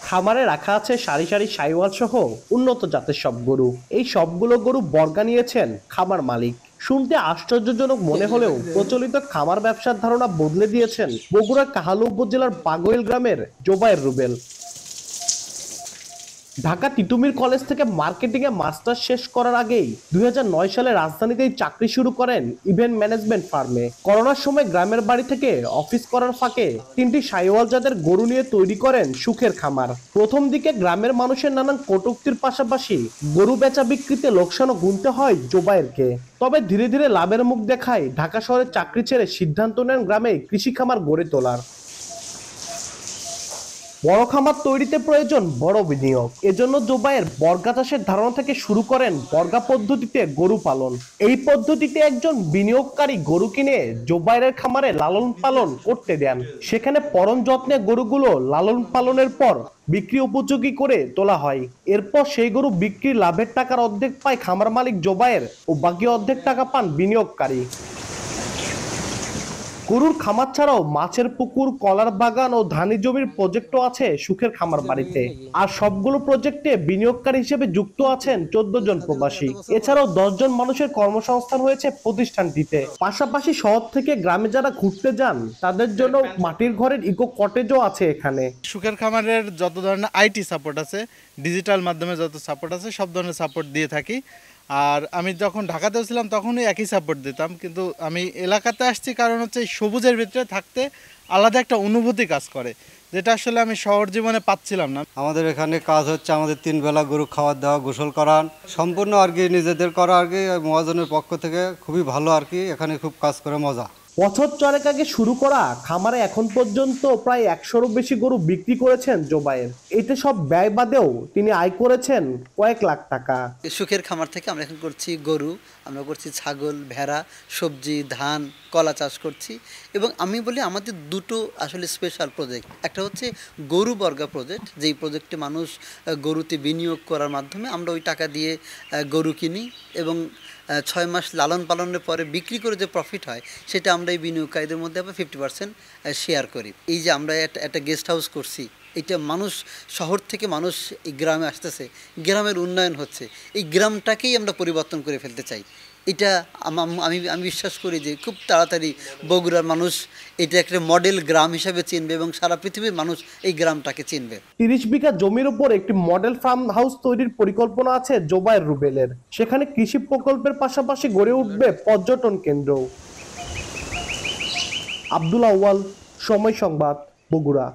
খামারে রাখা আছে সারি সারি সাইওয়াল সহ উন্নত জাতের সব গরু। এই সবগুলো গরু বর্গা নিয়েছেন খামার মালিক। শুনতে আশ্চর্যজনক মনে হলেও প্রচলিত খামার ব্যবসার ধারণা বদলে দিয়েছেন বগুড়ার কাহালু উপজেলার বাগোইল গ্রামের জোবায়ের রুবেল। ঢাকা তিতুমির কলেজ থেকে মার্কেটিং এ মাস্টার্স শেষ করার আগেই 2009 সালে রাজধানীতেই চাকরি শুরু করেন ইভেন্ট ম্যানেজমেন্ট ফার্মে। করোনার সময় গ্রামের বাড়ি থেকে অফিস করার ফাঁকে তিনটি সাইওয়াল জাতের গরু নিয়ে তৈরি করেন সুখের খামার। প্রথম দিকে গ্রামের মানুষের নানান কটূক্তির পাশাপাশি গরু বেচা বিক্রিতে লোকসানও গুনতে হয় জোবায়েরকে। তবে ধীরে ধীরে লাভের মুখ দেখায় ঢাকা শহরে চাকরি ছেড়ে সিদ্ধান্ত নেন গ্রামে কৃষি খামার গড়ে তোলার। বড় খামার তৈরিতে প্রয়োজন বড় বিনিয়োগ। এজন্য জোবায়ের বর্গা চাষের ধারণা থেকে শুরু করেন বর্গা পদ্ধতিতে গরু পালন। এই পদ্ধতিতে একজন বিনিয়োগকারী গরু কিনে জোবায়ের খামারে লালন পালন করতে দেন। সেখানে পরম যত্নে গরুগুলো লালন পালনের পর বিক্রি উপযোগী করে তোলা হয়। এরপর সেই গরু বিক্রির লাভের টাকার অর্ধেক পায় খামার মালিক জোবায়ের ও বাকি অর্ধেক টাকা পান বিনিয়োগকারী। গরুর খামার ছাড়াও মাছের পুকুর, কলার বাগান ও ধানি জমির প্রজেক্টও আছে সুখের খামার বাড়িতে। আর সবগুলো প্রজেক্টে বিনিয়োগকারী হিসেবে যুক্ত আছেন 14 জন প্রবাসী। এছাড়াও 10 জন মানুষের কর্মসংস্থান হয়েছে প্রতিষ্ঠানটিতে। পাশাপাশি শহর থেকে গ্রামে যারা ঘুরতে যান তাদের জন্য মাটির ঘরের ইকো কটেজও আছে এখানে। সুখের খামারের যত ধরনের আইটি সাপোর্ট আছে, ডিজিটাল মাধ্যমে যত সাপোর্ট আছে, সব ধরনের সাপোর্ট দিয়ে থাকি। আর আমি যখন ঢাকাতেও ছিলাম তখনই একই সাপোর্ট দিতাম, কিন্তু আমি এলাকাতে আসছি কারণ হচ্ছে এই সবুজের ভিতরে থাকতে আলাদা একটা অনুভূতি কাজ করে, যেটা আসলে আমি শহর জীবনে পাচ্ছিলাম না। আমাদের এখানে কাজ হচ্ছে আমাদের 3 বেলা গরু খাবার দেওয়া, গোসল করান, সম্পূর্ণ আর কি নিজেদের করা আর কি। মহাজনের পক্ষ থেকে খুবই ভালো আর কি, এখানে খুব কাজ করে মজা। বছর 4 আগে শুরু করা খামারে এখন পর্যন্ত প্রায় 100-ও বেশি গরু বিক্রি করেছেন জোবায়ের। এতে সব ব্যয় বাদেও তিনি আয় করেছেন কয়েক লাখ টাকা। সুখের খামার থেকে আমরা এখন করছি গরু, আমরা করছি ছাগল, ভেড়া, সবজি, ধান, কলা চাষ করছি। এবং আমি বলি আমাদের দুটো আসলে স্পেশাল প্রজেক্ট। একটা হচ্ছে গরু বর্গা প্রজেক্ট, যেই প্রজেক্টে মানুষ গরুতে বিনিয়োগ করার মাধ্যমে আমরা ওই টাকা দিয়ে গরু কিনি এবং 6 মাস লালন পালনের পরে বিক্রি করে যে প্রফিট হয় সেটা আমরা এই বিনিয়োগকারীদের মধ্যে আবার 50% শেয়ার করি। এই যে আমরা একটা গেস্ট হাউস করছি, এটা মানুষ শহর থেকে মানুষ এই গ্রামে আসতেছে, গ্রামের উন্নয়ন হচ্ছে, এই গ্রামটাকেই আমরা পরিবর্তন করে ফেলতে চাই। এটা আমি বিশ্বাস করি যে খুব তাড়াতাড়ি বগুড়ার মানুষ এটা একটা মডেল গ্রাম হিসাবে চিনবে এবং সারা পৃথিবীর মানুষ এই গ্রামটাকে চিনবে। 30 বিঘা জমির উপর একটি মডেল ফার্ম হাউস তৈরির পরিকল্পনা আছে জোবায়ের রুবেলের। সেখানে কৃষি প্রকল্পের পাশাপাশি গড়ে উঠবে পর্যটন কেন্দ্র। আব্দুল আউয়াল, সময় সংবাদ, বগুড়া।